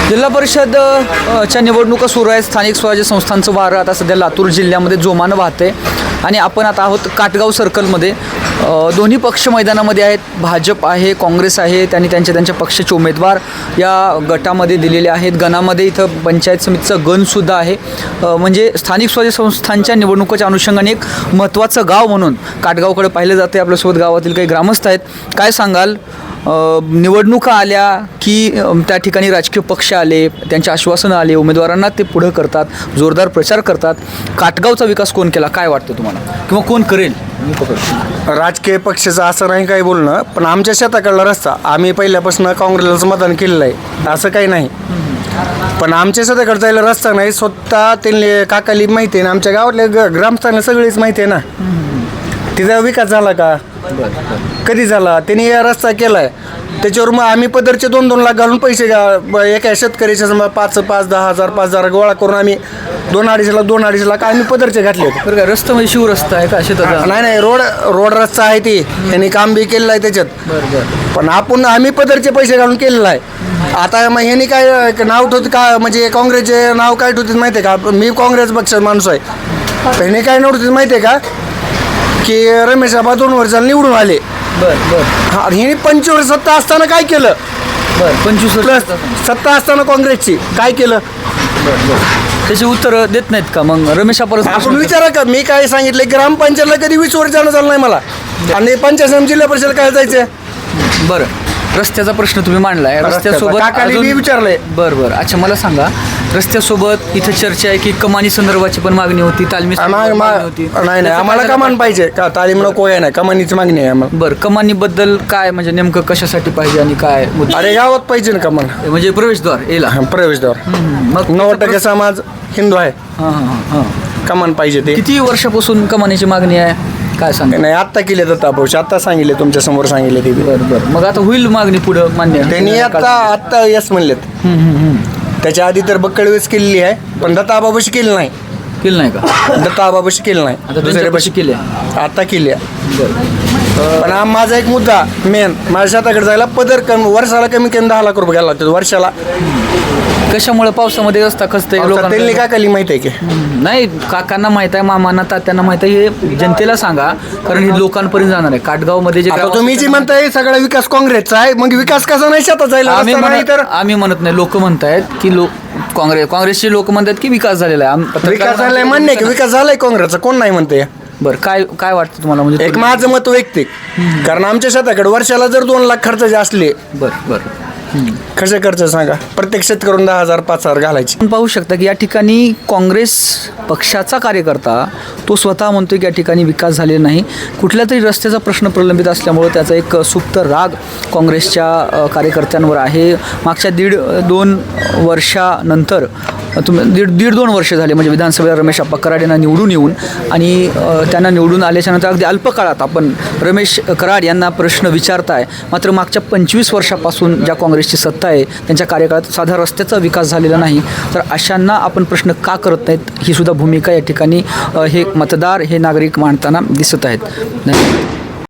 जिल्हा परिषद च्या निवडणुका सुरू आहेत. स्थानिक स्वराज्य संस्थांचं वारं आता सध्या लातूर जिल्ह्यामध्ये जोमानं वाहते आणि आपण आता आहोत काटगाव सर्कलमध्ये. दोन्ही पक्ष मैदानामध्ये आहेत. भाजप आहे, काँग्रेस आहे, त्यांनी त्यांच्या पक्षाचे उमेदवार या गटामध्ये दिलेले आहेत. गणामध्ये इथं पंचायत समितीचं गणसुद्धा आहे. म्हणजे स्थानिक स्वराज्य संस्थांच्या निवडणुकीच्या अनुषंगाने एक महत्त्वाचं गाव म्हणून काटगावकडे पाहिलं जाते. आपल्यासोबत गावातील काही ग्रामस्थ आहेत. काय सांगाल, निवडणुका आल्या की त्या ठिकाणी राजकीय पक्ष आले, त्यांचे आश्वासनं आले, उमेदवारांना ते पुढं करतात, जोरदार प्रचार करतात. काटगावचा विकास कोण केला काय वाटतं तुम्हाला, किंवा कोण करेल? राजकीय पक्षाचं असं नाही काही बोलणं, पण आमच्या शेताकडला रस्ता आम्ही पहिल्यापासून काँग्रेसलाच मतदान केलेलं आहे, असं काही नाही. पण आमच्या शेताकडे जायला रस्ता नाही. स्वतः त्यांनी काकाली माहिती आहे ना, आमच्या गावातल्या ग्रामस्थांना सगळीच माहिती आहे ना. तिचा विकास झाला का, कधी झाला? त्यांनी या रस्ता केला आहे, त्याच्यावर मग आम्ही पदरचे 2-2 लाख घालून पैसे एका शेतकऱ्याच्या समजा 5,000-10,000 5,000 गोळा करून आम्ही 2-2.5 लाख आम्ही पदरचे घातले होते. बरं, रस्ता म्हणजे शिवरस्ता आहे का शेतात? नाही, रोड रस्ता आहे ती, त्यांनी काम बी केलेलं आहे त्याच्यात. बरं. पण आम्ही पदरचे पैसे घालून केलेलं आहे. आता मग ह्यांनी काय नाव ठेवते का, म्हणजे काँग्रेसचे नाव काय ठेवते माहिती आहे का? मी काँग्रेस पक्षाचा माणूस आहे. ह्यांनी काय नाव ठेवते माहिती आहे का, की रमेश आबा 2 वर्षाला निवडून आले. बरं. हा, हिने 25 सत्ता असताना काय केलं? बरं, 25 सत्ता असताना काँग्रेसची काय केलं? त्याची उत्तर देत नाहीत का मग रमेश आपण? आपण विचारा का, मी काय सांगितलं, ग्रामपंचायतला कधी 20 वर्ष जाणं झालं नाही मला, आणि पंचायत जिल्हा परिषद काय जायचं? बरं, रस्त्याचा प्रश्न तुम्ही मांडलाय. रस्त्यासोबत काकाली विचारलंय. बरं. अच्छा, मला सांगा, रस्त्यासोबत इथं चर्चा आहे की कमानी संदर्भाची पण मागणी होती, तालमी मागणी होती. नाही, आम्हाला कमान पाहिजे का? तालीम नको आहे ना, कमानीची मागणी आहे आम्हाला. बरं, कमानीबद्दल काय, म्हणजे नेमकं कशासाठी पाहिजे आणि काय मुद्दा? अरे गावात पाहिजे ना कमान, म्हणजे प्रवेशद्वार येला. प्रवेशद्वार. मग 90% समाज हिंदू आहे, हां. कमान पाहिजे. ते किती वर्षापासून कमानीची मागणी आहे काय सांगा? नाही, आत्ता केले तर तापवश, आत्ता सांगितले, तुमच्या समोर सांगितले ते. बरं. मग आता होईल मागणी पुढं मान्य? त्यांनी आत्ता यस म्हणलेत. त्याच्या आधी तर बक्कळवेस केलेली आहे, पण दत्ताबाबशी केली नाही. केलं नाही का? दत्ताबाबशी केली नाही, आता दुसऱ्या बशी केले. आता केली आहे. बरं. पण माझा एक मुद्दा मेन, माझ्या शेताकडे जायला पदर वर्षाला कमी 10 लाख रुपये घ्यायला लागतात वर्षाला. कशामुळे? पावसामध्ये रस्ता खचतंय त्यांनी काय केली माहिती आहे की? नाही, काकांना माहित आहे, मामांना, तात्यांना माहित आहे. हे जनतेला सांगा, कारण हे लोकांपर्यंत जाणार आहे. काटगावमध्ये जे तुम्ही जी म्हणताय सगळा विकास काँग्रेसचा आहे, मग विकास कसा नाही शेतात जायला? आम्ही म्हणत नाही, लोक म्हणतायत की काँग्रेसचे लोक म्हणतात की विकास झालेला आहे. विकास झालाय म्हणणे की विकास झालाय काँग्रेसचा, कोण नाही म्हणते? बरं, काय वाटतं तुम्हाला? म्हणजे एक माझं मत वैयक्तिक, कारण आमच्या शेताकडे वर्षाला जर 2 लाख खर्च असले, बरं. कसे खर्च सांगा? प्रत्येक शेतकरून 10,000 5,000 घालायचे. आपण पाहू शकता की या ठिकाणी काँग्रेस पक्षाचा कार्यकर्ता तो स्वतः म्हणतो की या ठिकाणी विकास झालेला नाही. कुठल्या तरी रस्त्याचा प्रश्न प्रलंबित असल्यामुळे त्याचा एक सुप्त राग काँग्रेसच्या कार्यकर्त्यांवर आहे. मागच्या 1.5-2 वर्षानंतर दीड 2 वर्ष झाले, म्हणजे विधानसभेला रमेश आप्पा कराड यांना निवडून येऊन, आणि त्यांना निवडून आल्याच्यानंतर अगदी अल्प काळात आपण रमेश कराड यांना प्रश्न विचारताय. मात्र मागच्या 25 वर्षापासून ज्या काँग्रेसची सत्ता आहे त्यांच्या कार्यकाळात साधा रस्त्याचा विकास झालेला नाही. तर अशांना आपण प्रश्न का करत नाहीत, ही सुद्धा भूमिका या ठिकाणी हे मतदार, हे नागरिक मांडताना दिसत आहेत. धन्यवाद.